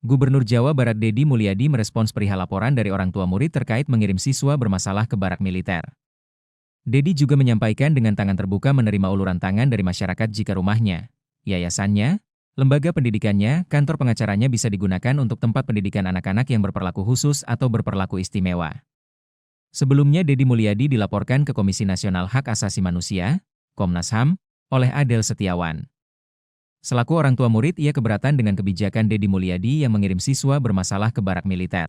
Gubernur Jawa Barat Dedi Mulyadi merespons perihal laporan dari orang tua murid terkait mengirim siswa bermasalah ke barak militer. Dedi juga menyampaikan dengan tangan terbuka menerima uluran tangan dari masyarakat jika rumahnya, yayasannya, lembaga pendidikannya, kantor pengacaranya bisa digunakan untuk tempat pendidikan anak-anak yang berperlaku khusus atau berperlaku istimewa. Sebelumnya Dedi Mulyadi dilaporkan ke Komisi Nasional Hak Asasi Manusia, Komnas HAM, oleh Adel Setiawan. Selaku orang tua murid, ia keberatan dengan kebijakan Dedi Mulyadi yang mengirim siswa bermasalah ke barak militer.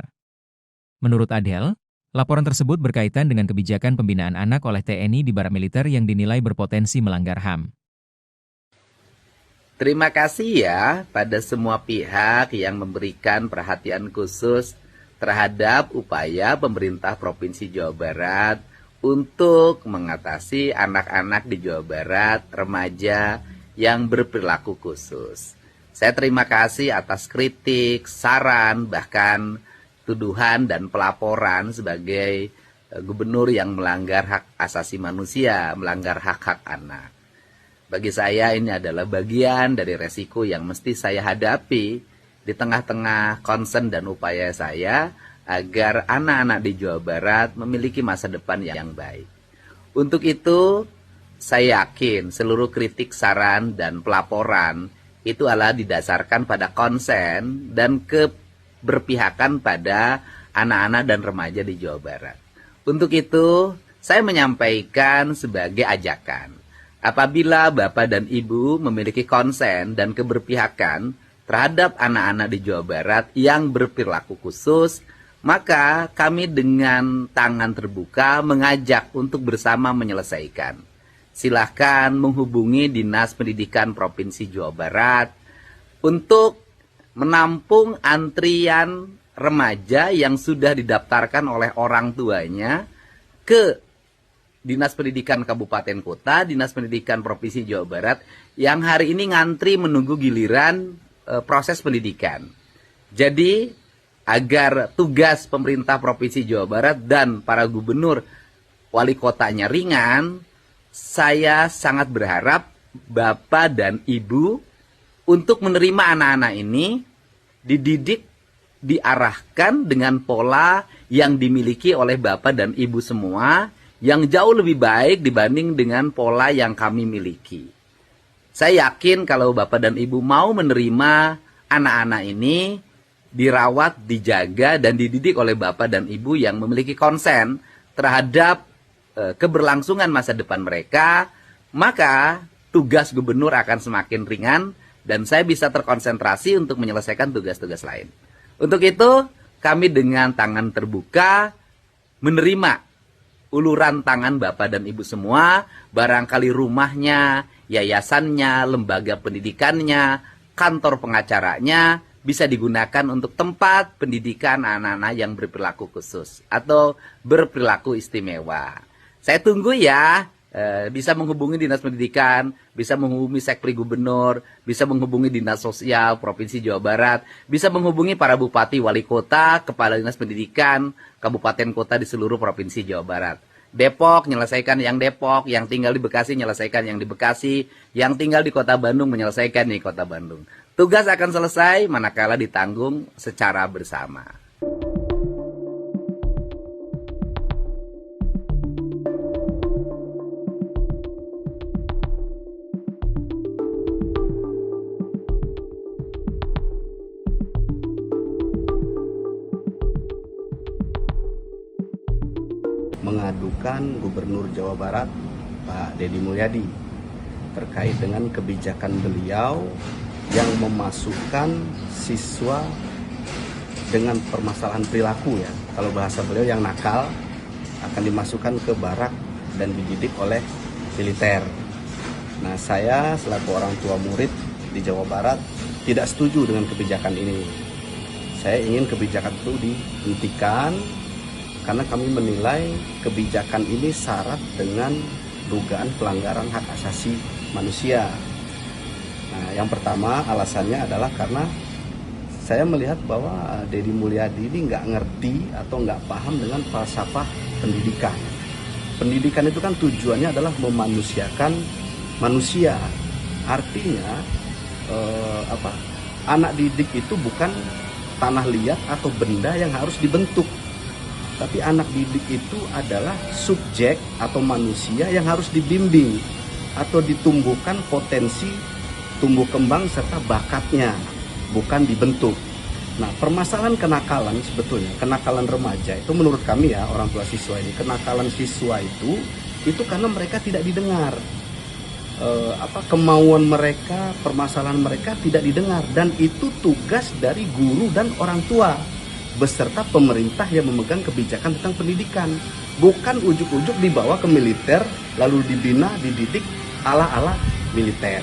Menurut Adel, laporan tersebut berkaitan dengan kebijakan pembinaan anak oleh TNI di barak militer yang dinilai berpotensi melanggar HAM. Terima kasih ya pada semua pihak yang memberikan perhatian khusus terhadap upaya pemerintah Provinsi Jawa Barat untuk mengatasi anak-anak di Jawa Barat, remaja yang berperilaku khusus. Saya terima kasih atas kritik, saran, bahkan tuduhan dan pelaporan sebagai gubernur yang melanggar hak asasi manusia, melanggar hak-hak anak. Bagi saya ini adalah bagian dari resiko yang mesti saya hadapi di tengah-tengah concern dan upaya saya agar anak-anak di Jawa Barat memiliki masa depan yang baik. Untuk itu, saya yakin seluruh kritik, saran, dan pelaporan itu adalah didasarkan pada konsen dan keberpihakan pada anak-anak dan remaja di Jawa Barat. Untuk itu, saya menyampaikan sebagai ajakan. Apabila Bapak dan Ibu memiliki konsen dan keberpihakan terhadap anak-anak di Jawa Barat yang berperilaku khusus, maka kami dengan tangan terbuka mengajak untuk bersama menyelesaikan. Silahkan menghubungi Dinas Pendidikan Provinsi Jawa Barat untuk menampung antrian remaja yang sudah didaftarkan oleh orang tuanya ke Dinas Pendidikan Kabupaten Kota, Dinas Pendidikan Provinsi Jawa Barat yang hari ini ngantri menunggu giliran proses pendidikan. Jadi agar tugas pemerintah Provinsi Jawa Barat dan para gubernur wali kotanya ringan, saya sangat berharap Bapak dan Ibu untuk menerima anak-anak ini dididik, diarahkan dengan pola yang dimiliki oleh Bapak dan Ibu semua yang jauh lebih baik dibanding dengan pola yang kami miliki. Saya yakin kalau Bapak dan Ibu mau menerima anak-anak ini dirawat, dijaga, dan dididik oleh Bapak dan Ibu yang memiliki konsen terhadap keberlangsungan masa depan mereka, maka tugas gubernur akan semakin ringan dan saya bisa terkonsentrasi untuk menyelesaikan tugas-tugas lain. Untuk itu, kami dengan tangan terbuka menerima uluran tangan Bapak dan Ibu semua, barangkali rumahnya, yayasannya, lembaga pendidikannya, kantor pengacaranya bisa digunakan untuk tempat pendidikan anak-anak yang berperilaku khusus atau berperilaku istimewa. Saya tunggu ya, bisa menghubungi Dinas Pendidikan, bisa menghubungi Sekpri Gubernur, bisa menghubungi Dinas Sosial Provinsi Jawa Barat, bisa menghubungi para bupati, wali kota, kepala Dinas Pendidikan, kabupaten kota di seluruh Provinsi Jawa Barat. Depok, menyelesaikan yang Depok, yang tinggal di Bekasi, menyelesaikan yang di Bekasi, yang tinggal di Kota Bandung, menyelesaikan di Kota Bandung. Tugas akan selesai manakala ditanggung secara bersama. Mengadukan Gubernur Jawa Barat Pak Dedi Mulyadi terkait dengan kebijakan beliau yang memasukkan siswa dengan permasalahan perilaku ya. Kalau bahasa beliau yang nakal akan dimasukkan ke barak dan dididik oleh militer. Nah, saya selaku orang tua murid di Jawa Barat tidak setuju dengan kebijakan ini. Saya ingin kebijakan itu dihentikan karena kami menilai kebijakan ini syarat dengan dugaan pelanggaran hak asasi manusia. Nah, yang pertama alasannya adalah karena saya melihat bahwa Dedi Mulyadi ini nggak ngerti atau nggak paham dengan falsafah pendidikan. Pendidikan itu kan tujuannya adalah memanusiakan manusia. Artinya anak didik itu bukan tanah liat atau benda yang harus dibentuk. Tapi anak didik itu adalah subjek atau manusia yang harus dibimbing atau ditumbuhkan potensi tumbuh kembang serta bakatnya, bukan dibentuk. Nah, permasalahan kenakalan sebetulnya, kenakalan remaja itu menurut kami ya, orang tua siswa ini, kenakalan siswa itu karena mereka tidak didengar. Kemauan mereka, permasalahan mereka tidak didengar, dan itu tugas dari guru dan orang tua beserta pemerintah yang memegang kebijakan tentang pendidikan. Bukan ujuk-ujuk dibawa ke militer lalu dibina, dididik ala-ala militer.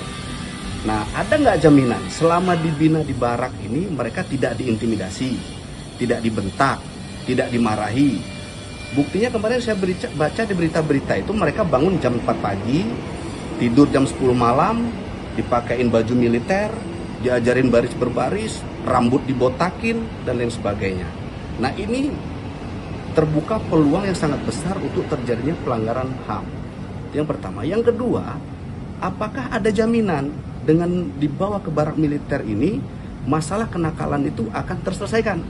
Nah, ada nggak jaminan selama dibina di barak ini mereka tidak diintimidasi, tidak dibentak, tidak dimarahi? Buktinya kemarin saya baca di berita-berita itu mereka bangun jam 4 pagi, tidur jam 10 malam, dipakein baju militer, diajarin baris berbaris, rambut dibotakin, dan lain sebagainya. Nah, ini terbuka peluang yang sangat besar untuk terjadinya pelanggaran HAM. Yang pertama. Yang kedua, apakah ada jaminan dengan dibawa ke barak militer ini, masalah kenakalan itu akan terselesaikan?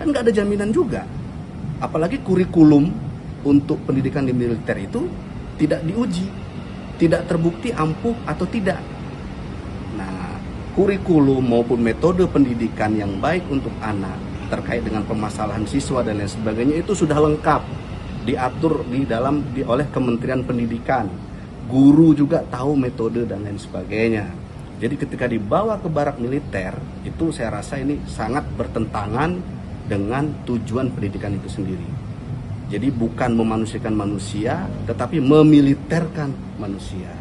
Kan nggak ada jaminan juga. Apalagi kurikulum untuk pendidikan di militer itu tidak diuji, tidak terbukti ampuh atau tidak. Nah, kurikulum maupun metode pendidikan yang baik untuk anak terkait dengan permasalahan siswa dan lain sebagainya itu sudah lengkap diatur oleh Kementerian Pendidikan. Guru juga tahu metode dan lain sebagainya. Jadi ketika dibawa ke barak militer, itu saya rasa ini sangat bertentangan dengan tujuan pendidikan itu sendiri. Jadi bukan memanusiakan manusia, tetapi memiliterkan manusia.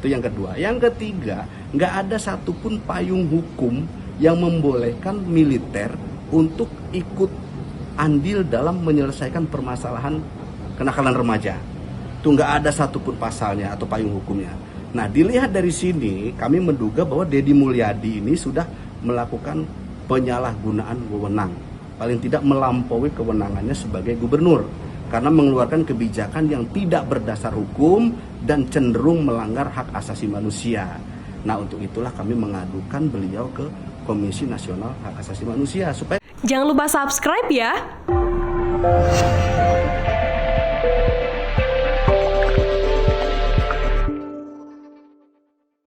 Itu yang kedua. Yang ketiga, nggak ada satupun payung hukum yang membolehkan militer untuk ikut andil dalam menyelesaikan permasalahan kenakalan remaja. Itu nggak ada satupun pasalnya atau payung hukumnya. Nah, dilihat dari sini, kami menduga bahwa Deddy Mulyadi ini sudah melakukan penyalahgunaan wewenang. Paling tidak melampaui kewenangannya sebagai gubernur, karena mengeluarkan kebijakan yang tidak berdasar hukum dan cenderung melanggar hak asasi manusia. Nah, untuk itulah kami mengadukan beliau ke Komisi Nasional Hak Asasi Manusia supaya... Jangan lupa subscribe ya!